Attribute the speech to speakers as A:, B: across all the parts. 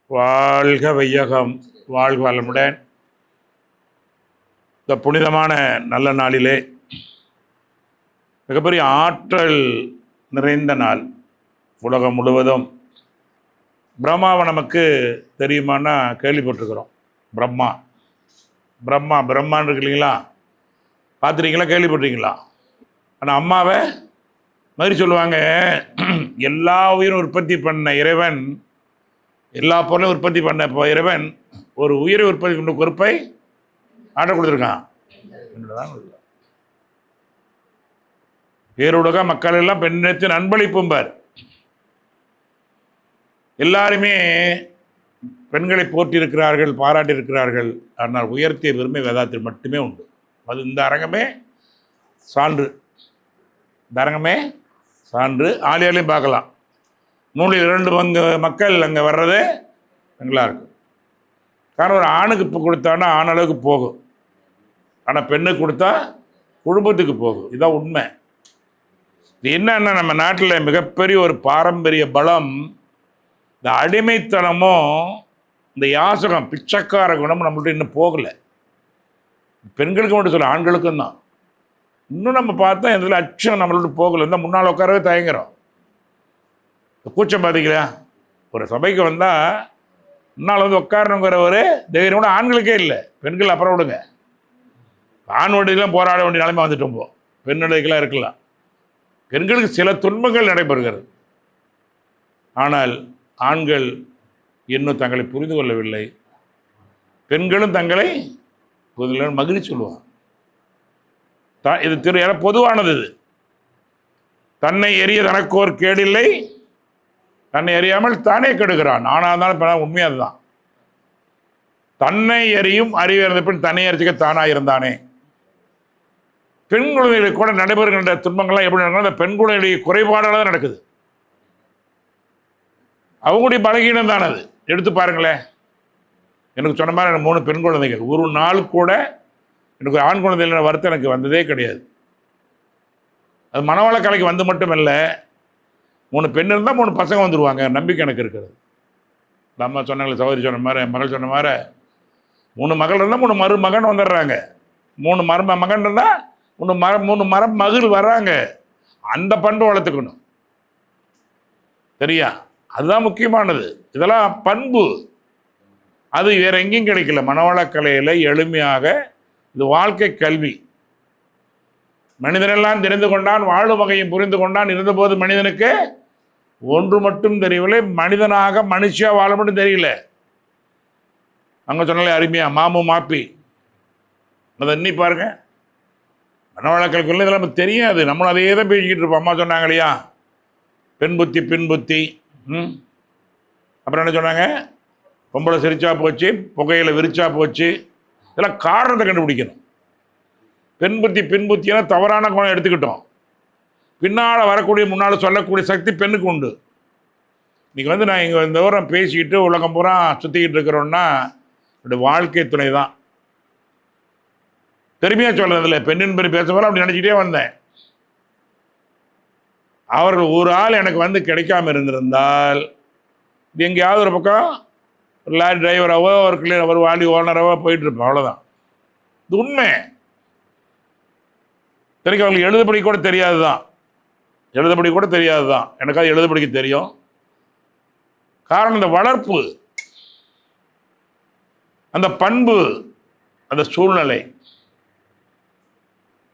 A: வாழ்க வையகம், வாழ்க வளமுடன். இந்த புனிதமான நல்ல நாளிலே மிகப்பெரிய ஆற்றல் நிறைந்த நாள். உலகம் முழுவதும் பிரம்மாவை நமக்கு தெரியுமான்னா கேள்விப்பட்டிருக்கிறோம். பிரம்மா பிரம்மா பிரம்மான்னு இருக்கு இல்லைங்களா? பார்த்துருக்கீங்களா, கேள்விப்பட்டிருக்கீங்களா? ஆனால் அம்மாவை மாதிரி சொல்லுவாங்க, எல்லா உயிரும் உற்பத்தி பண்ண இறைவன், எல்லா பொருளையும் உற்பத்தி பண்ண இறைவன் ஒரு உயிரை உற்பத்தி பண்ண பொறுப்பை ஆட்ட கொடுத்துருக்கான். பேருலக மக்கள் எல்லாம் பெண்ணிடத்தின் அன்பளிப்பும்பார். எல்லாருமே பெண்களை போற்றியிருக்கிறார்கள், பாராட்டியிருக்கிறார்கள். ஆனால் உயர்த்திய பெருமை வேதாத்தில் மட்டுமே உண்டு. அது இந்த அரங்கமே சான்று. இந்த அரங்கமே சான்று. ஆலியாலையும் பார்க்கலாம். 2 பங்கு மக்கள் அங்கே வர்றது பெண்களாக இருக்கும். காரணம், ஒரு ஆணுக்கு இப்போ கொடுத்தான்னா ஆண் அளவுக்கு போகும், ஆனால் பெண்ணுக்கு கொடுத்தா குடும்பத்துக்கு போகும். இதுதான் உண்மை. இது என்னன்னா, நம்ம நாட்டில் மிகப்பெரிய ஒரு பாரம்பரிய பலம் இந்த அடிமைத்தனமும் இந்த யாசகம் பிச்சைக்கார குணமும் நம்மள்ட்ட இன்னும் போகலை. பெண்களுக்கு மட்டும் சொல்ல, ஆண்களுக்கும் தான். இன்னும் நம்ம பார்த்தா இதில் அச்சம் நம்மள்ட்ட போகலை. இருந்தால் முன்னால் உட்காரவே தயங்குறோம். கூச்சம் பார்த்தீங்களா? ஒரு சபைக்கு வந்தால் முன்னால் வந்து உட்காரணுங்கிற ஒரு தைரியம் கூட ஆண்களுக்கே இல்லை. பெண்கள் அப்புறம் விடுங்க. ஆண் வண்டிலாம் போராட வேண்டிய நிலைமை வந்துட்டோம். பெண் வண்டிக்கெல்லாம் இருக்கலாம். பெண்களுக்கு சில துன்பங்கள் நடைபெறுகிறது. ஆனால் ஆண்கள் இன்னும் தங்களை புரிந்து கொள்ளவில்லை. பெண்களும் தங்களை மகிழ்ச்சி சொல்லுவாங்க. இது பொதுவானது. இது தன்னை எரிய தனக்கோர் கேடில்லை, தன்னை எறியாமல் தானே கெடுகிறான். ஆனால் இருந்தாலும் உண்மையாக அதுதான். தன்னை எறியும் அறிவு இருந்த பின் தன்னை எரிச்சிக்க தானாக இருந்தானே. பெண் குழந்தைகளுக்கு கூட நடைபெறுகின்ற துன்பங்கள்லாம் எப்படி நடக்கும்? அந்த பெண் குழந்தைகளுடைய குறைபாடால் தான் நடக்குது. அவங்களுடைய பலகீனம் தான் அது. எடுத்து பாருங்களேன். எனக்கு சொன்ன மாதிரி எனக்கு 3 பெண் குழந்தைகள். ஒரு நாள் கூட எனக்கு ஆண் குழந்தைகள் வருத்தம் எனக்கு வந்ததே கிடையாது. அது மனவளக்கலைக்கு வந்து மட்டும் இல்லை, 3 பெண் இருந்தால் 3 பசங்க வந்துடுவாங்க. நம்பிக்கை எனக்கு இருக்கிறது. அம்மா சொன்னாங்களே, சகோதரி சொன்ன மாதிரி, மகள் சொன்ன மாதிரி, 3 மகள் இருந்தால் 3 மருமகன் வந்துடுறாங்க. 3 மகன் இருந்தால் 3 மருமகள் வர்றாங்க. அந்த பண்பு வளர்த்துக்கணும். சரியா? அதுதான் முக்கியமானது. இதெல்லாம் பண்பு. அது வேற எங்கேயும் கிடைக்கல. மனவளக்கலையில் எளிமையாக இது வாழ்க்கை கல்வி. மனிதனெல்லாம் தெரிந்து கொண்டான், வாழும் வகையும் புரிந்து கொண்டான். இருந்தபோது மனிதனுக்கு ஒன்று மட்டும் தெரியவில்லை, மனிதனாக மனுஷியா வாழ மட்டும் தெரியல. அங்கே சொன்னாலே அருமையா மாமு மாப்பி, அதை எண்ணி பாருங்க. மனவளக்கலைக்குள்ள இதெல்லாம் நமக்கு தெரியாது. நம்மளும் அதையே தான் பேசிக்கிட்டு இருப்போம். அம்மா சொன்னாங்க இல்லையா, பெண் புத்தி பின் புத்தி. அப்புறம் என்ன சொன்னாங்க, பொம்பளை சிரிச்சா போச்சு, புகையில விரிச்சா போச்சு. இதெல்லாம் காரணத்தை கண்டுபிடிக்கணும். பெண் புத்தி பின் புத்தினா தவறான குணம் எடுத்துக்கிட்டோம். பின்னால் வரக்கூடிய முன்னால் சொல்லக்கூடிய சக்தி பெண்ணுக்கு உண்டு. இன்றைக்கி நான் இங்கே இந்த தூரம் பேசிக்கிட்டு உலகம் பூரா சுற்றிக்கிட்டு இருக்கிறோன்னா என்னுடைய வாழ்க்கை துணை தான். பெருமையாக சொல்கிறதில்ல, பெண்ணின் பேர் பேசும்போது அப்படி நினச்சிக்கிட்டே வந்தேன். அவர்கள் ஒரு ஆள் எனக்கு கிடைக்காம இருந்திருந்தால் எங்கேயாவது ஒரு பக்கம் ஒரு லாரி டிரைவராகவோ ஒரு கிளீனர் ஒரு வாலி ஓனராகவோ போயிட்டுருப்பேன். அவ்வளோதான். இது உண்மை. தெரியும். அவங்களுக்கு எழுதுபடி கூட தெரியாது தான். எழுதுபடி கூட தெரியாது தான். எனக்காவது எழுதுபடிக்க தெரியும். காரணம் இந்த வளர்ப்பு, அந்த பண்பு, அந்த சூழ்நிலை.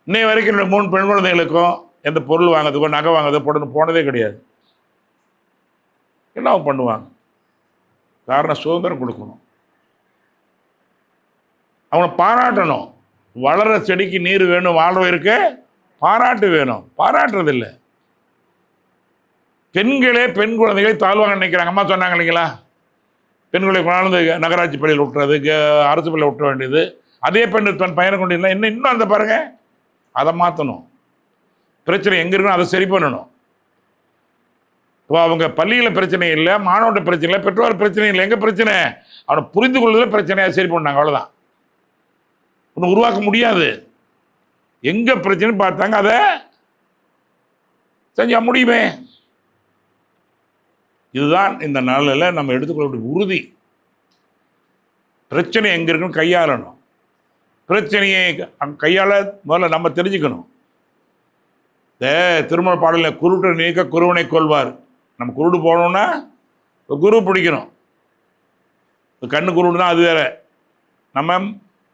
A: இன்னை வரைக்கும் என்னோட 3 பெண் குழந்தைகளுக்கும் எந்த பொருள் வாங்கிறதுக்கோ நகை வாங்குறதோ போனதே கிடையாது. என்ன பண்ணுவாங்க? காரணம் சுதந்திரம் கொடுக்கணும், அவனை பாராட்டணும். வளர செடிக்கு நீர் வேணும், வாழ்வதற்கு பாராட்டு வேணும். பாராட்டுறதில்லை. பெண்களே பெண் குழந்தைகளை தாழ்வாக நினைக்கிறாங்க. அம்மா சொன்னாங்க இல்லைங்களா, பெண்களை கொண்டாந்து நகராட்சி பள்ளியில் விட்டுறது, அரசு பள்ளியில் விட்டுற வேண்டியது. அதே பெண் பையனை கொண்டு இல்லை இன்னும் அந்த பாருங்க, அதை மாற்றணும். பிரச்சனை எங்கே இருக்குன்னு அதை சரி பண்ணணும். அவங்க பள்ளியில் பிரச்சனை இல்லை, மாணவர்கிட்ட பிரச்சனை இல்லை, பெற்றோர் பிரச்சனை இல்லை. எங்கே பிரச்சனை? அவனை புரிந்து கொள்வதில் பிரச்சனையாக சரி பண்ணாங்க. அவ்வளோதான். ஒன்று உருவாக்க முடியாது. எங்கே பிரச்சனைன்னு பார்த்தாங்க, அதை செஞ்சா முடியுமே. இதுதான் இந்த நாளில் நம்ம எடுத்துக்கொள்ளக்கூடிய உறுதி. பிரச்சனை எங்கே இருக்குன்னு கையாளணும். பிரச்சனையை கையாள முதல்ல நம்ம தெரிஞ்சுக்கணும். திருமண பாடலில் குருட்டை நீக்க குருவனை கொள்வார். நம்ம குருடு போனோம்னா குரு பிடிக்கணும். கண்ணு குருடு தான், அது வேற. நம்ம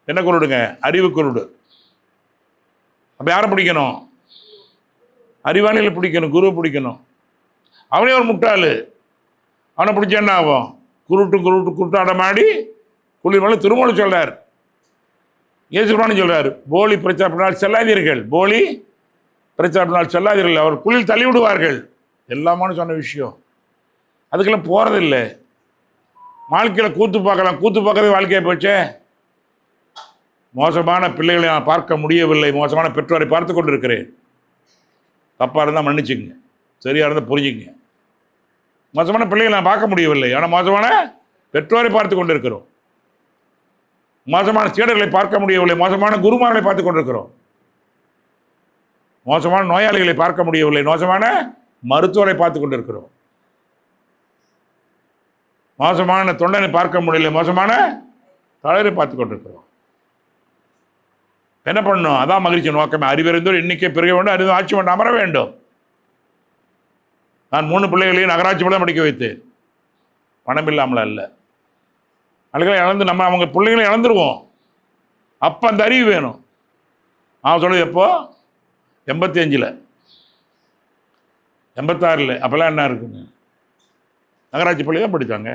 A: என்ன குருடுங்க? அறிவு குருடு. அப்போ யாரை பிடிக்கணும்? அறிவாளிகளை பிடிக்கணும், குருவை பிடிக்கணும். அவனே ஒரு முட்டாள், அவனை பிடிச்சா என்ன ஆகும்? குருட்டாடமாடி குளிர்மலை திருமணம் சொல்கிறார். இயேசுவான்னு சொல்கிறார், போலி பிரச்சாரத்தினால் செல்லாதீர்கள், போலி பிரச்சாரத்தினால் செல்லாதீர்கள், அவர் குளிர் தள்ளி விடுவார்கள். எல்லாமானு சொன்ன விஷயம். அதுக்கெல்லாம் போகிறதில்லை. வாழ்க்கையில் கூத்து பார்க்கலாம், கூத்து பார்க்கறது வாழ்க்கையை போச்சே. மோசமான பிள்ளைகளை நான் பார்க்க முடியவில்லை, மோசமான பெற்றோரை பார்த்து கொண்டு இருக்கிறேன். தப்பாக இருந்தால் மன்னிச்சுங்க, சரியாக இருந்தால் புரிஞ்சுங்க. மோசமான பிள்ளைகளை நான் பார்க்க முடியவில்லை, ஆனால் மோசமான பெற்றோரை பார்த்து கொண்டு இருக்கிறோம். மோசமான சீடர்களை பார்க்க முடியவில்லை, மோசமான குருமார்களை பார்த்து கொண்டிருக்கிறோம். மோசமான நோயாளிகளை பார்க்க முடியவில்லை, மோசமான மருத்துவரை பார்த்து கொண்டிருக்கிறோம். மோசமான தொண்டனை பார்க்க முடியல, மோசமான தலைவரை பார்த்து கொண்டிருக்கிறோம். என்ன பண்ணணும்? அதான் மகிழ்ச்சி நோக்கமே. அறிவறிந்தோர் எண்ணிக்கை பெருக வேண்டும், அறிவு ஆட்சி பண்ண அமர வேண்டும். நான் 3 பிள்ளைகளையும் நகராட்சி படம் படிக்க வைத்தேன், பணம் இல்லாமல் அல்ல. அதுக்கெல்லாம் இழந்து நம்ம அவங்க பிள்ளைகளை இழந்துருவோம். அப்போ அந்த அறிவு வேணும். அவன் சொல்லுது எப்போ? 85, 86. அப்போல்லாம் என்ன இருக்குங்க? நகராட்சி பள்ளி தான் படித்தாங்க,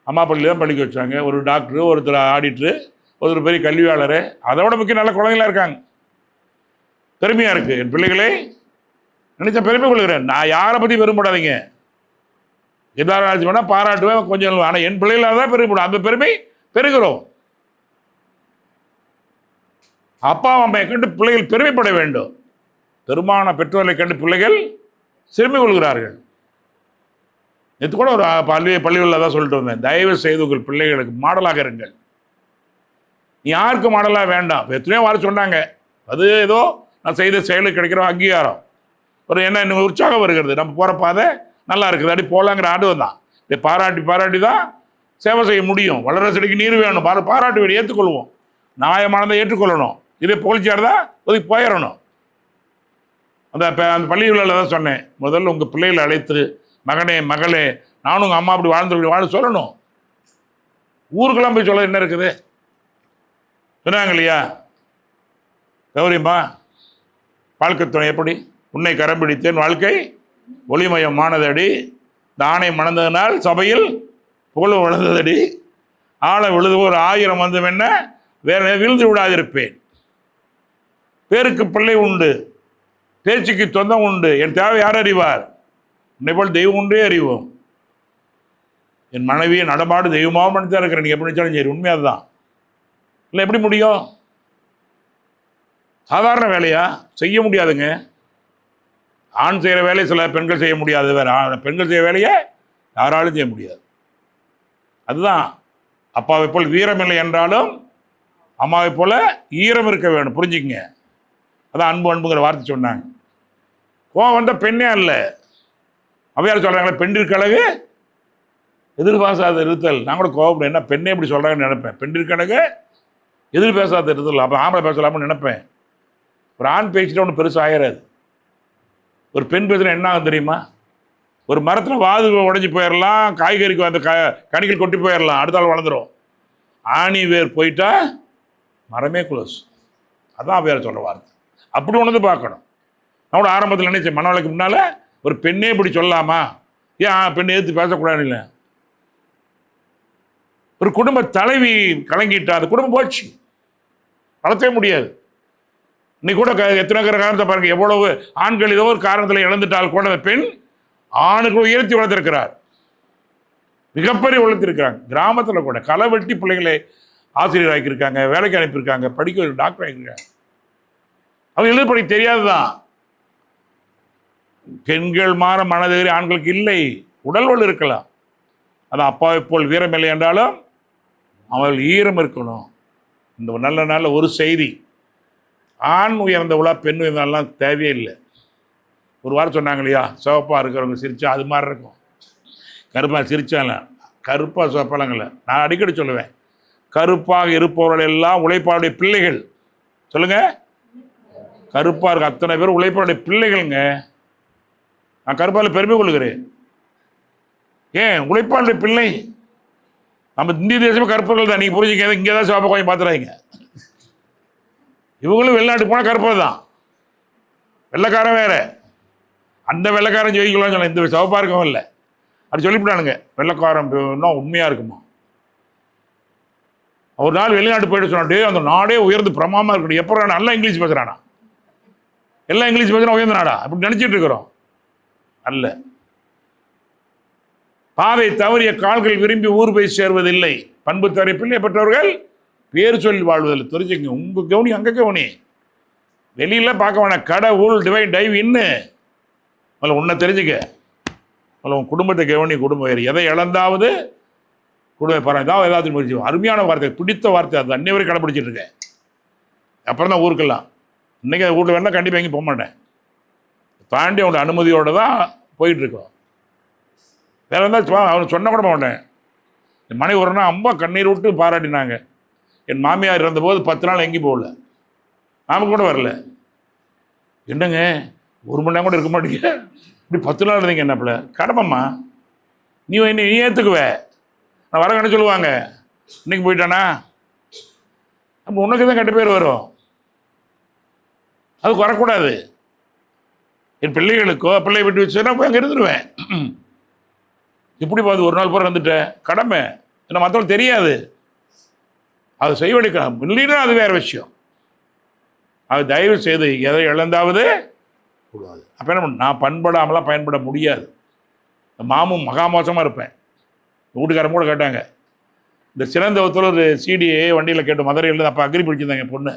A: அம்மா பள்ளி தான் படிக்க வச்சாங்க. ஒரு டாக்டரு, ஒருத்தர் ஆடிட்ரு, ஒருத்தர் பெரிய கல்வியாளர். அதை விட முக்கிய நல்ல குழந்தைங்களாக இருக்காங்க. பெருமையாக இருக்குது. என் பிள்ளைகளை நினைச்ச பெருமை கொள்கிறேன். நான் யாரை பற்றி பெருமைப்படாதீங்க. எதாராட்சி வேணால் பாராட்டுவேன் கொஞ்சம். ஆனால் என் பிள்ளைகளாக தான் பெருமைப்படும். அந்த பெருமை பெறுகிறோம். அப்பா அம்மையை கண்டு பிள்ளைகள் பெருமைப்பட வேண்டும். பெருமான பெற்றோர்களை கண்டு பிள்ளைகள் சிறுமை கொள்கிறார்கள். நேற்று கூட ஒரு பள்ளிகளில் தான் சொல்லிட்டு வந்தேன், தயவு செய்து உங்கள் பிள்ளைகளுக்கு மாடலாக இருங்கள். நீ யாருக்கு மாடலாக வேண்டாம். எத்தனையோ வார சொன்னாங்க, அது ஏதோ நான் செய்த செயலுக்கு கிடைக்கிற அங்கீகாரம், ஒரு என்ன உற்சாகம் வருகிறது. நம்ம போகிற பாதை நல்லா இருக்குது, அப்படி போகலாங்கிற ஆண்டு தான். இதை பாராட்டி தான் சேவை செய்ய முடியும். வளர செடிக்கு நீர் வேணும், பாராட்டு வேணும், ஏற்றுக்கொள்வோம். நியாயமானதை ஏற்றுக்கொள்ளணும். இதே புகழ்ச்சியாக தான் ஒதுக்கி போயிடணும். அந்த பள்ளிகளில் தான் சொன்னேன், முதல்ல உங்கள் பிள்ளைகளை அழைத்து, மகனே மகளே, நானும் உங்கள் அம்மா அப்படி வாழ சொல்லணும். ஊருக்கெல்லாம் போய் சொல்ல என்ன இருக்குது? சொன்னாங்க இல்லையா, கௌரியம்மா வாழ்க்கை துணை எப்படி? உன்னை கரம் பிடித்தேன், வாழ்க்கை ஒளிமயம் மானதடி, தானை மணந்ததனால் சபையில் புகழ் வளர்ந்ததடி, ஆழ விழுதுவோர் 1000 வந்தும் என்ன வேற விழுந்து விடாதிருப்பேன். பேருக்கு பிள்ளை உண்டு, பேச்சுக்கு சொந்தம் உண்டு, என் தேவை யார் அறிவார்? என்னை போல் தெய்வம் ஒன்றே அறிவோம். என் மனைவியை நடமாடு தெய்வமாக பண்ணித்தான் இருக்கிறேன். நீங்கள் எப்படி நினைச்சாலும் சரி, உண்மையாக அதுதான். இல்லை எப்படி முடியும்? சாதாரண வேலையா? செய்ய முடியாதுங்க. ஆண் செய்கிற வேலையை சில பெண்கள் செய்ய முடியாது, வேறு பெண்கள் செய்கிற வேலையை யாராலும் செய்ய முடியாது. அதுதான் அப்பாவை போல் வீரம் இல்லை என்றாலும் அம்மாவை போல் ஈரம் இருக்க வேணும். புரிஞ்சுக்கங்க. அதான் அன்புங்கிற வார்த்தை சொன்னாங்க. கோவம் வந்த பெண்ணே அல்ல. அவையார் சொல்கிறாங்களே, பெண்டிற்கழகு எதிர்பாசாத இருத்தல். நான் கூட கோவப்படும், என்ன பெண்ணே இப்படி சொல்கிறாங்கன்னு நினைப்பேன். பெண்டிற்கழகு எதிர்பேசாத இருத்தல். அப்போ ஆம்பளை பேசலாம்னு நினைப்பேன். ஒரு ஆண் பேசிட்டு ஒன்று பெருசாக ஆயிடாது. ஒரு பெண் பேசுனா என்ன ஆகும் தெரியுமா? ஒரு மரத்தில் வாது உடஞ்சி போயிடலாம், காய்கறிக்கு அந்த கனிகள் கொட்டி போயிடலாம், அடுத்த ஆள் வளர்ந்துடும். ஆணி வேர் போயிட்டா மரமே குளோஸ். அதான் அவையார் சொல்கிற வார்த்தை. அப்படி ஒன்று பார்க்கணும். நான் கூட ஆரம்பத்தில் நினைச்சேன், மனவளுக்கு முன்னால் ஒரு பெண்ணே இப்படி சொல்லலாமா? ஏன் பெண்ணை எதிர்த்து பேசக்கூடாது? இல்லை, ஒரு குடும்ப தலைவி கலங்கிட்டா அந்த குடும்பம் போச்சு, வளர்த்தவே முடியாது. இன்னைக்கு கூட எத்தனை காரணத்தை பாருங்க, எவ்வளவு ஆண்கள் ஏதோ ஒரு காரணத்தில் இழந்துட்டால் கூட பெண் ஆணுக்கு உயர்த்தி வளர்த்திருக்கிறார், மிகப்பெரிய வளர்த்திருக்கிறாங்க. கிராமத்தில் கூட களை வெட்டி பிள்ளைகளை ஆசிரியர் ஆக்கியிருக்காங்க, வேலைக்கு அனுப்பியிருக்காங்க, படிக்க டாக்டர் ஆகியிருக்காங்க. அவங்க எழுத படிக்க தெரியாதுதான். பெண்கள் மாற மனதில் ஆண்களுக்கு இல்லை, உடல் வலு இருக்கலாம். அதான் அப்பாவை போல் வீரம் இல்லை என்றாலும் அவள் ஈரம் இருக்கணும். இந்த நல்ல ஒரு செய்தி, ஆண் உயர்ந்த உலா பெண் உயர்ந்தாலாம் தேவையே இல்லை. ஒரு வாரம் சொன்னாங்க இல்லையா, சிவப்பாக இருக்கிறவங்க சிரிச்சா அது மாதிரி இருக்கும், கருப்பாக சிரிச்சால கருப்பாக சிவப்பாலங்கள. நான் அடிக்கடி சொல்லுவேன், கருப்பாக இருப்பவர்கள் எல்லாம் உழைப்பாளுடைய பிள்ளைகள். சொல்லுங்க, கருப்பாக இருக்க அத்தனை பேர் உழைப்பாளுடைய பிள்ளைகள்ங்க. நான் கருப்பால் பெருமை கொள்கிறேன். ஏன்? உழைப்பாளுடைய பிள்ளை. நம்ம இந்திய தேசமே கருப்பர்கள் தான். நீங்கள் புரிஞ்சுக்க, இங்கே தான் சிவப்பா கொஞ்சம் பார்த்துறாங்க. இவங்களும் வெளிநாட்டுக்கு போனால் கருப்பர் தான். வெள்ளைக்காரன் வேற. அந்த வெள்ளைக்காரன் ஜெயிக்கலாம்னு சொல்ல, இந்த சிவப்பா இருக்கவும் இல்லை அப்படி சொல்லிவிட்டானுங்க. வெள்ளைக்காரன் உண்மையாக இருக்குமா? ஒரு நாள் வெளிநாட்டு போயிட்டு சொன்னாட்டு அந்த நாடே உயர்ந்து பிரமாமா இருக்கணும். எப்போ நல்லா இங்கிலீஷ் பேசுகிறானா? எல்லாம் இங்கிலீஷ் பேசுனா உயர்ந்த நாடா அப்படி நினச்சிட்டு இருக்கிறோம். அல்ல. பாதை தவறிய கால்கள் விரும்பி ஊர் போய் சேர்வதில்லை. பண்பு தவறி பிள்ளை பெற்றவர்கள் பேர் சொல்லி வாழ்வதில்லை. தெரிஞ்சுங்க. உங்க கவனி அங்கே கவனி. வெளியில பார்க்க வேணாம். கடை ஊழல் டிவைன் டைவ் இன்னும் உன்னை தெரிஞ்சுக்க. உன் குடும்பத்தை கவனி. குடும்பம் வேறு எதை இழந்தாவது குடும்ப பாருங்க. இதான் ஏதாவது முயற்சி. அருமையான வார்த்தை, பிடித்த வார்த்தை. அது அன்னை வரை கடைப்பிடிச்சிட்டு இருக்கேன். அப்புறம் தான் ஊருக்கெல்லாம். இன்னைக்கு அது வீட்டில் வேணால் கண்டிப்பாக எங்கேயும் போக மாட்டேன். தாண்டி அவனோட அனுமதியோடு தான் போயிட்டுருக்கோம். வேற இருந்தால் அவனை சொன்ன கூட மாட்டேன். என் மனைவி ஒரு நாள் அம்மா கண்ணீர் விட்டு பாராட்டினாங்க. என் மாமியார் இருந்தபோது 10 நாள் எங்கேயும் போகல. நாம கூட வரல. என்னங்க 1 மணி நேரம் கூட இருக்க மாட்டேங்க, இப்படி 10 நாள் இருந்தீங்க என்னப்பில்? கடமைம்மா, நீ ஏற்றுக்குவ. நான் வர கண்டு சொல்லுவாங்க, இன்னைக்கு போயிட்டானா அப்போ உனக்கு தான் கெட்ட பேர் வரும். அதுக்கு வரக்கூடாது. என் பிள்ளைகளுக்கோ பிள்ளை விட்டு வச்சுன்னா போய் அங்கே இருந்துருவேன். இப்படி பார்த்து ஒரு நாள் பூரா வந்துட்டேன். கடமை என்ன மற்றவங்களுக்கு தெரியாது. அது செய்வடிக்கலாம். இல்லைன்னா அது வேறு விஷயம். அது தயவு செய்து எதை இழந்தாவது கூடாது. அப்போ என்ன பண்ண, நான் பண்படாமலாம் பயன்பட முடியாது. மாமும் மகாமோசமாக இருப்பேன். வீட்டுக்காரன் கூட கேட்டாங்க, இந்த சிலந்தவத்தில் ஒரு சிடியை வண்டியில் கேட்டு மதுரையில் அப்போ அக்ரி பிடிச்சிருந்தாங்க பொண்ணு.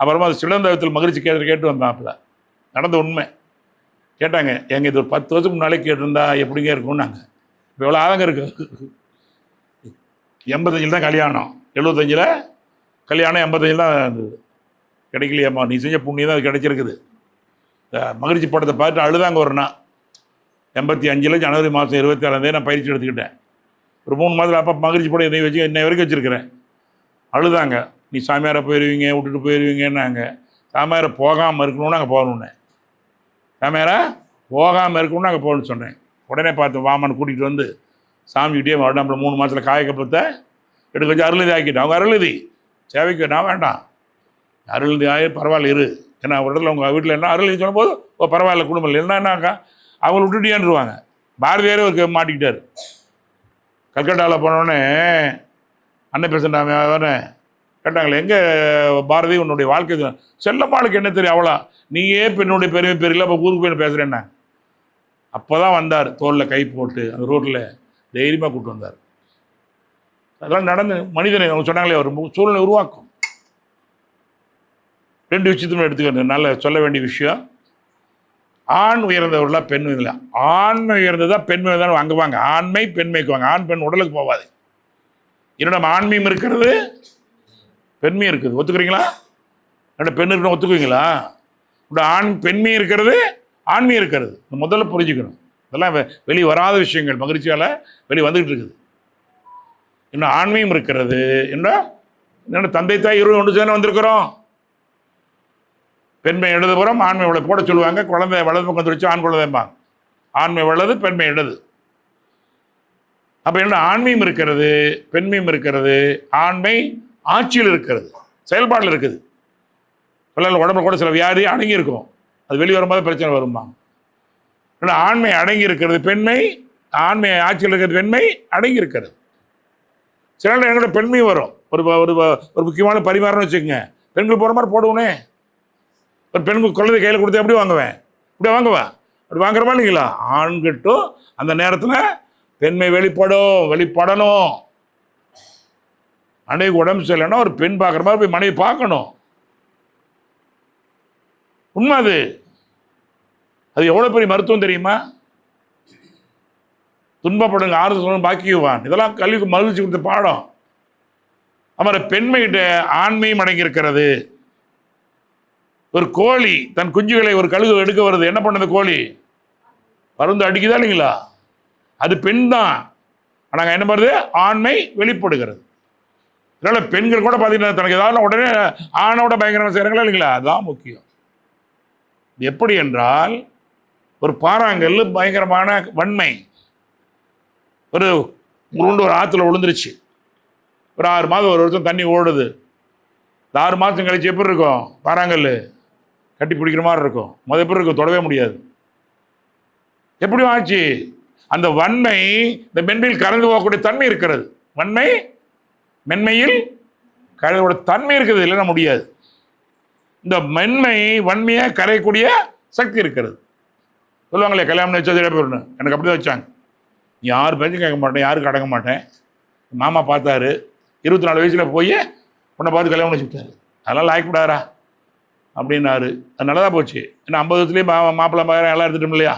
A: அப்புறமா அது சிலந்தவத்தில் மகிழ்ச்சி கேட்டு வந்தாப்புல. நடந்த உண்மை. கேட்டாங்க, எங்கள் இது ஒரு 10 வருஷத்துக்கு முன்னாலே கேட்டிருந்தா எப்படிங்க இருக்கும்னு. நாங்கள் இப்போ எவ்வளோ ஆதங்க இருக்குது. 85 தான் கல்யாணம், 75 கல்யாணம், 85 தான் இருந்தது. கிடைக்கலையம்மா, நீ செஞ்ச புண்ணியம் தான் அது கிடைச்சிருக்குது. இந்த மகிழ்ச்சி படத்தை பார்த்துட்டு அழுதாங்க. ஒரு நாள் 85 ஜனவரி மாதம் 26 நான் பயிற்சி எடுத்துக்கிட்டேன். ஒரு 3 மாதத்தில் அப்போ மகிழ்ச்சி படம் எதையும் வச்சு இன்னை வரைக்கும் வச்சுருக்கிறேன். அழுதாங்க. நீ சாமியாரை போயிடுவீங்க, விட்டுட்டு போயிடுவீங்கன்னாங்க. சாமியாரை போகாமல் இருக்கணும்னு அங்கே போகணுன்னே. சாமியாரை போகாமல் இருக்கணும்னு அங்கே போகணுன்னு சொன்னேன். உடனே பார்த்து வாமான்னு கூட்டிகிட்டு வந்து சாமிக்கிட்டே நம்மள 3 மாதத்தில் காயக்கப்புறத்தை எடுக்க வச்சு அருள்நிதி ஆக்கிட்டேன். அவங்க அருள்நிதி சேவைக்கு நான் வேண்டாம், அருள்நிதி ஆகி பரவாயில்ல இரு. ஏன்னா ஒரு இடத்துல உங்கள் வீட்டில் என்ன அருள்நிதி சொல்லும்போது பரவாயில்ல குடும்பம் இல்லை என்னன்னாக்கா அவங்களை விட்டுட்டியான்ருவாங்க. பாரதியாரே ஒரு மாட்டிக்கிட்டார். கல்கட்டாவில் போனோடனே அன்னை பேசுகிறாங்க அவனே கேட்டாங்களே, எங்கே பாரதி உன்னுடைய வாழ்க்கை? செல்லம்மாளுக்கு என்ன தெரியும் அவ்வளோ, நீயே பெண்ணுடைய பெருமை பெரியல, அப்போ ஊருக்கு போய் பேசுகிறேன்னா. அப்போ தான் வந்தார், தோளில் கை போட்டு அந்த ரோட்டில் தைரியமாக கூப்பிட்டு வந்தார். அதெல்லாம் நடந்து மனிதனை அவங்க சொன்னாங்களே ஒரு சூழ்நிலை உருவாக்கும். 2 விஷயத்தையும் எடுத்துக்கணும். நல்ல சொல்ல வேண்டிய விஷயம். ஆண் உயர்ந்தவர்களா பெண் உயர்ந்தா? ஆண்மை உயர்ந்ததா பெண்மை தான் அங்கே வாங்க. ஆண்மை பெண்மைக்கு வாங்க. ஆண் பெண் உடலுக்கு போகாது. என்னோட ஆண்மையும் இருக்கிறது, பெண்மையும் இருக்குது. ஒத்துக்கிறீங்களா? என்னோட பெண் இருக்கணும், ஒத்துக்குவீங்களா? இப்படி ஆண் பெண்மையும் இருக்கிறது, ஆண்மையும் இருக்கிறது. முதல்ல புரிஞ்சுக்கணும். இதெல்லாம் வெளியே வராத விஷயங்கள் மகிழ்ச்சியால் வெளியே வந்துக்கிட்டு இருக்குது. இன்னும் ஆண்மையும் இருக்கிறது. என்னோட தந்தை தாய் இருவரும் ஒன்று சேர்ந்து வந்திருக்கிறோம். பெண்மை இடதுபுறம், ஆண்மை வலது போட சொல்லுவாங்க. குழந்தை வலது பக்கம் துடிச்சு ஆண் குழந்தைம்பாங்க. ஆண்மை வலது, பெண்மை இடது. அப்போ என்ன, ஆண்மையும் இருக்கிறது, பெண்மையும் இருக்கிறது. ஆண்மை ஆட்சியில் இருக்கிறது, செயல்பாடில் இருக்குது. பிள்ளைகள் உடம்புல கூட சில வியாதி அடங்கி இருக்கும், அது வெளியே வரும்போது பிரச்சனை வரும்பாங்க. ஏன்னா ஆண்மை அடங்கி இருக்கிறது, பெண்மை ஆண்மை ஆட்சியில் இருக்கிறது, பெண்மை அடங்கி இருக்கிறது. சில நேரம் எங்களோட பெண்மை வரும். ஒரு ஒரு முக்கியமான பரிமாறம்னு வச்சுக்கோங்க. பெண்கள் போகிற மாதிரி போடுவோனே. ஒரு பெண்கள் குழந்தை கையில் கொடுத்து எப்படி வாங்குவேன்? இப்படி வாங்குவேன். அப்படி வாங்குறமா இல்லைங்களா? ஆண்கிட்டும் அந்த நேரத்தில் பெண்மை வெளிப்படணும். அன்னைக்கு உடம்பு சரியில்லைன்னா ஒரு பெண் பார்க்குற மாதிரி போய் மனைவி பார்க்கணும். உண்மை அது. அது எவ்வளோ பெரிய மருத்துவம் தெரியுமா? துன்பப்படுங்க ஆறுதல் சொல்லணும் பாக்கியவான். இதெல்லாம் கல்விக்கு மகிழ்ச்சி கொடுத்த பாடம். அவரை பெண்மையிட்ட ஆண்மையும் அடங்கியிருக்கிறது. ஒரு கோழி தன் குஞ்சுகளை ஒரு கழுகு எடுக்க வருது. என்ன பண்ணது கோழி? பருந்து அடிக்குதா இல்லைங்களா? அது பெண் தான். ஆனால் என்ன பண்ணுறது? ஆண்மை வெளிப்படுகிறது. இதனால் பெண்கள் கூட பார்த்தீங்கன்னா தனக்கு ஏதாவது உடனே ஆணோட பயங்கரமாக செய்கிறாங்களா இல்லைங்களா? அதுதான் முக்கியம். எப்படி என்றால் ஒரு பாறாங்கல் பயங்கரமான வன்மை, ஒரு உருண்டு ஒரு ஆற்றுல விழுந்துருச்சு, ஒரு 6 மாதம் ஒரு வருஷம் தண்ணி ஓடுது. இந்த 6 மாதம் கழிச்சு எப்படி இருக்கும்? பாறாங்கல் கட்டி பிடிக்கிற மாதிரி இருக்கும். எப்படி இருக்கும்? தொடவே முடியாது. எப்படி ஆச்சு? அந்த வன்மை இந்த மென்மையில் கலந்து போகக்கூடிய தன்மை இருக்கிறது. வன்மை மென்மையில் கலந்தோட தன்மை இருக்குது, இல்லைன்னா முடியாது. இந்த மென்மை வன்மையை கரையக்கூடிய சக்தி இருக்கிறது. சொல்லுவாங்களே கல்யாணம் வச்சா சரியா போயிடணும், எனக்கு அப்படி தான் வச்சாங்க. யார் பேச்சும் கேட்க மாட்டேன், யாருக்கு அடங்க மாட்டேன். மாமா பார்த்தாரு, 24 வயசில் போய் உன்னை பார்த்து கல்யாணம் வச்சு விட்டாரு. அதெல்லாம் லாய்க்கூடாரா அப்படின்னாரு. அது நல்லதாக போச்சு. ஏன்னா 50 வயசுலேயே மாப்பிள்ளை மகரம் எல்லாம் எடுத்துட்டோம் இல்லையா?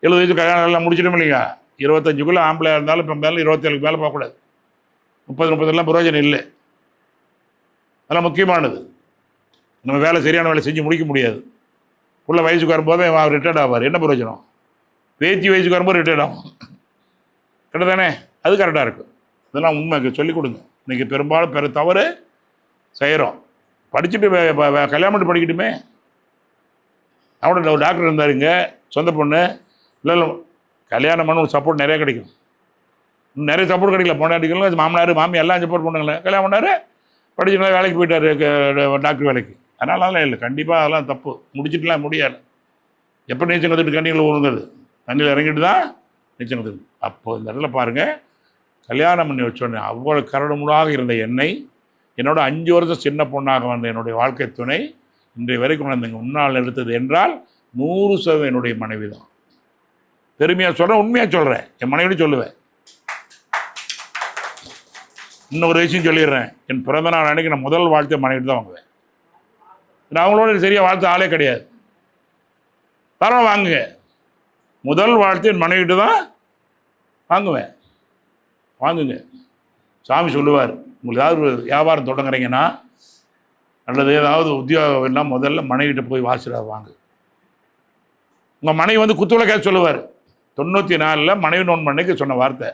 A: 70 வயசு கல்யாணம் எல்லாம் முடிச்சிட்டோம் இல்லையா? 25க்குள்ளே ஆம்பளையாக இருந்தாலும் இப்போ மேலே 27க்கு மேலே போகக்கூடாது. 30 பிரயோஜனம் இல்லை. அதெல்லாம் முக்கியமானது. நம்ம வேலை சரியான வேலை செஞ்சு முடிக்க முடியாது. உள்ள வயசுக்கு வரும்போது அவர் ரிட்டையர்ட் ஆவார், என்ன பிரயோஜனம்? பேத்தி வயசுக்கு வரும்போது ரிட்டையர்ட் ஆகும், கரெக்டு தானே? அது கரெக்டாக இருக்கும். இதெல்லாம் உண்மை சொல்லிக் கொடுங்க. இன்றைக்கி பெரும்பாலும் தவறு செய்கிறோம். படிச்சுட்டு கல்யாணம் பண்ணி படிக்கட்டுமே. அவனோட ஒரு டாக்டர் இருந்தாருங்க, சொந்த பொண்ணு. இல்லை கல்யாணம் பண்ண ஒரு சப்போர்ட் நிறைய கிடைக்கும். நிறைய சப்போர்ட் கிடைக்கல. பொண்டாட்டிகளும் மாமனார் மாமி எல்லாம் சப்போர்ட் பண்ணாங்களே. கல்யாணம் பண்ணார், படிச்சுட்டு வேலைக்கு போயிட்டார், டாக்டர் வேலைக்கு. அதனால இல்லை, கண்டிப்பாக அதெல்லாம் தப்பு. முடிச்சுட்டுலாம் முடியாது. எப்போ நீச்சல் கற்றுட்டு கண்ணியில் ஊறுங்கிறது, தண்ணியில் இறங்கிட்டு தான் நீச்சல் கற்றுக்கு. அப்போது இந்த இடத்துல பாருங்கள், கல்யாணம் பண்ணி வச்சோடனே அவ்வளோ கரடுமுடாக இருந்த என்னை, என்னோட 5 வருஷம் சின்ன பொண்ணாக வந்த என்னுடைய வாழ்க்கை துணை, இன்றைய வரைக்கும் நான் முன்னால் நிறுத்தது என்றால் 100% என்னுடைய மனைவி தான். பெருமையாக சொல்கிறேன், உண்மையாக சொல்கிறேன், என் மனைவின்னு சொல்லுவேன். இன்னொரு விஷயம் சொல்லிடுறேன், என் பிறந்த நாள் அன்றைக்கி நான் முதல் வாழ்த்து மனைவிட்டு தான் வாங்குவேன். நான் அவங்களோட சரியாக வாழ்த்து ஆளே கிடையாது. பரவாயில்ல வாங்குங்க, முதல் வாழ்த்து என் மனைவிட்டு தான் வாங்குவேன். வாங்குங்க. சாமி சொல்லுவார், உங்களுக்கு ஏதாவது ஒரு வியாபாரம் தொடங்குறீங்கன்னா அல்லது ஏதாவது உத்தியோகம் எல்லாம் முதல்ல மனைவிட்ட போய் வாசிடாது வாங்க. உங்கள் மனைவி வந்து குத்துவிளக்கா சொல்லுவார். 94 மனைவி நோன் மண்ணைக்கு சொன்ன வார்த்தை.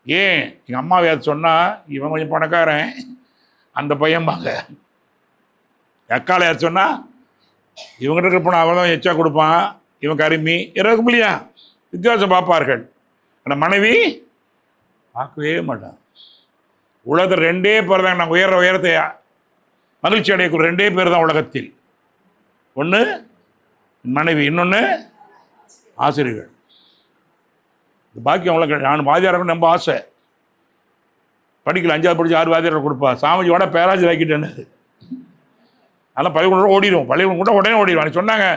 A: ஏன் எங்கள் அம்மாவை அது சொன்னால், இவன் கொஞ்சம் பணக்காரன் அந்த பையன்பாங்க. அக்காலை யார் சொன்னால், இவங்ககிட்ட இருக்கிற பணம் அவன் தான் எச்சா கொடுப்பான், இவன் கருமி இருக்கும் இல்லையா? வித்தியாசம் பார்ப்பார்கள். அந்த மனைவி பார்க்கவே மாட்டான். உலகத்தில் 2 பேர் தான் நாங்கள் உயரத்தை மகிழ்ச்சி அடையக்கூடிய 2 பேர் தான் உலகத்தில். ஒன்று மனைவி, இன்னொன்று ஆசிரியர்கள். பாக்கியம் அவ்வளோ. நான் வாதியாரர்கள் ரொம்ப ஆசை. படிக்கல, 5ஆவது படித்து 6 வாதியார்கள் கொடுப்பா. சாமிஜியோட பேராஜர் ஆக்கிட்டேன்னு. அதெல்லாம் பள்ளிக்கூடம் ஓடிடும், பள்ளிக்கூடம் கூட உடனே ஓடிடுவான். சொன்னாங்க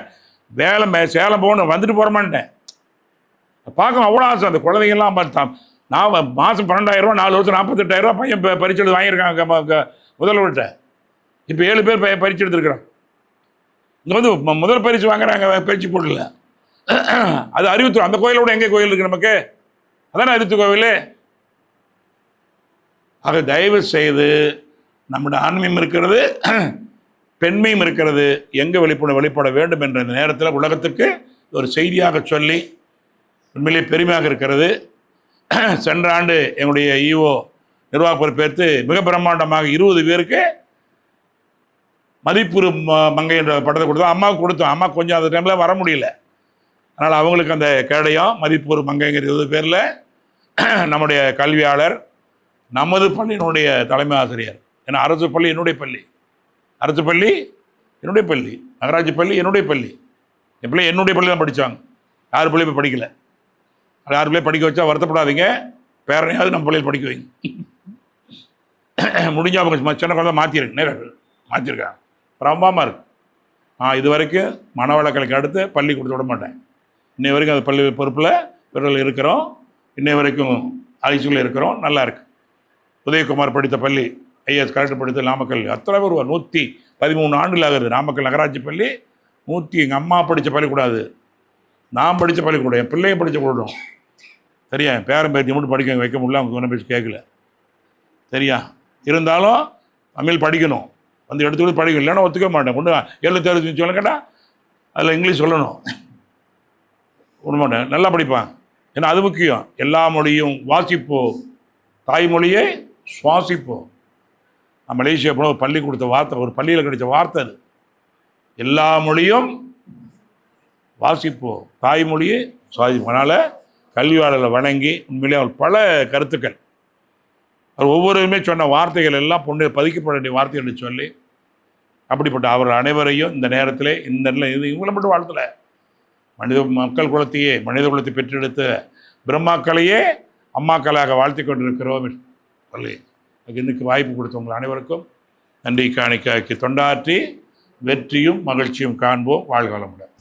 A: வேலை சேலம் போகணும், வந்துட்டு போகிறமான்ட்டேன். பார்க்க அவ்வளோ ஆசை. அந்த குழந்தைங்கள்லாம் பார்த்தா, நான் மாதம் 12,000 ரூபா, 4 வருஷம் 48,000 ரூபா பையன் பரிச்சு எடுத்து வாங்கியிருக்காங்க முதல்வர்கிட்ட. இப்போ 7 பேர் பரிச்சு எடுத்துருக்குறான். இங்கே வந்து முதல் பரிசு வாங்குறாங்க, பரிச்சு போடல. அது அறிவுத்துறை. அந்த கோயிலோட எங்கே கோயில் இருக்குது நமக்கு? அதானே அறிவுத்து கோவில். ஆக தயவு செய்து நம்முடைய ஆன்மீகம் இருக்கிறது, பெண்மையும் இருக்கிறது, எங்கே வெளிப்பட வேண்டும் என்ற இந்த நேரத்தில் உலகத்துக்கு ஒரு செய்தியாக சொல்லி உண்மையிலே பெருமையாக இருக்கிறது. சென்ற ஆண்டு எங்களுடைய ஈஓ நிர்வாக பொறுப்பேற்று மிக பிரம்மாண்டமாக 20 பேருக்கு மதிப்புறு மங்கை என்ற படத்தை கொடுத்தோம். அம்மாவுக்கு கொடுத்தோம். அம்மா கொஞ்சம் அந்த டைமில் வர முடியல. அதனால் அவங்களுக்கு அந்த கேடயம் மதிப்புறு மங்கைங்கிற 20 பேரில் நம்முடைய கல்வியாளர், நமது பள்ளியினுடைய தலைமை ஆசிரியர். ஏன்னா அரசு பள்ளி என்னுடைய பள்ளி, அரசு பள்ளி என்னுடைய பள்ளி, நகராட்சி பள்ளி என்னுடைய பள்ளி. என் பிள்ளை என்னுடைய பள்ளி தான் படித்தாங்க. 6 பிள்ளை போய் படிக்கலை. அது 6 பிள்ளை படிக்க வச்சா வருத்தப்படாதீங்க, பேரனையாவது நம்ம பிள்ளைகள் படிக்க வைங்க. முடிஞ்சால் அவங்க சின்ன குழந்தை மாற்றிருக்கு, நேரம் மாற்றிருக்காங்க. பிரம்மாமல் இருக்கு. இது வரைக்கும் மனவளக்கலைக்கு அடுத்து பள்ளி கொடுத்து விட மாட்டேன். இன்னை வரைக்கும் அந்த பள்ளி பொறுப்பில் பிறர்கள் இருக்கிறோம். இன்னை வரைக்கும் ஐசியூவில் இருக்கிறோம். நல்லா இருக்கு. உதயகுமார் படித்த பள்ளி, ஐஏஎஸ் கலெக்டர் படித்த நாமக்கல், அத்தனை பேர் 113 ஆண்டுகள் ஆகுது. நாமக்கல் நகராட்சி பள்ளி 100. எங்கள் அம்மா படித்த பள்ளிக்கூடாது, நான் படித்த பள்ளிக்கூடம், என் பிள்ளையை படித்த கூடம். சரியா? என் பேரன் பேத்தி மட்டும் படிக்க வைக்க முடியல, அவங்க சொன்ன பேச்சு கேட்கல. சரியா? இருந்தாலும் தமிழ் படிக்கணும், வந்து எடுத்துக்கிட்டு படிக்கணும். இல்லைன்னா ஒத்துக்க மாட்டேன். கொண்டு 7 சொல்ல கேட்டால் அதில் இங்கிலீஷ் சொல்லணும், விட மாட்டேன். நல்லா படிப்பாங்க. ஏன்னா அது முக்கியம். எல்லா மொழியும் வாசிப்போம், தாய்மொழியை சுவாசிப்போம். நான் மலேசியா போன ஒரு பள்ளி கொடுத்த வார்த்தை, ஒரு பள்ளியில் கிடைச்ச வார்த்தை அது. எல்லா மொழியும் வாசிப்போம், தாய்மொழியை சுவாதிப்போம். அதனால் கல்வியாளர்களை வணங்கி உண்மையிலே அவர் பல கருத்துக்கள், அவர் ஒவ்வொருவருமே சொன்ன வார்த்தைகள் எல்லாம் பொண்ணு பதிக்கப்பட வேண்டிய வார்த்தைகளை சொல்லி, அப்படிப்பட்ட அவர் அனைவரையும் இந்த நேரத்தில் இந்த இது இவங்களை மட்டும் வாழ்த்தல, மக்கள் குலத்தையே, மனித குலத்தை பெற்றெடுத்த பிரம்மாக்களையே அம்மாக்களாக வாழ்த்தி கொண்டிருக்கிறோம் சொல்லி இன்னைக்கு வாய்ப்பு கொடுத்தவங்க அனைவருக்கும் நன்றி காணிக்கைக்கு தொண்டாற்றி வெற்றியும் மகிழ்ச்சியும் காண்போம். வாழ்க வளமுடன்.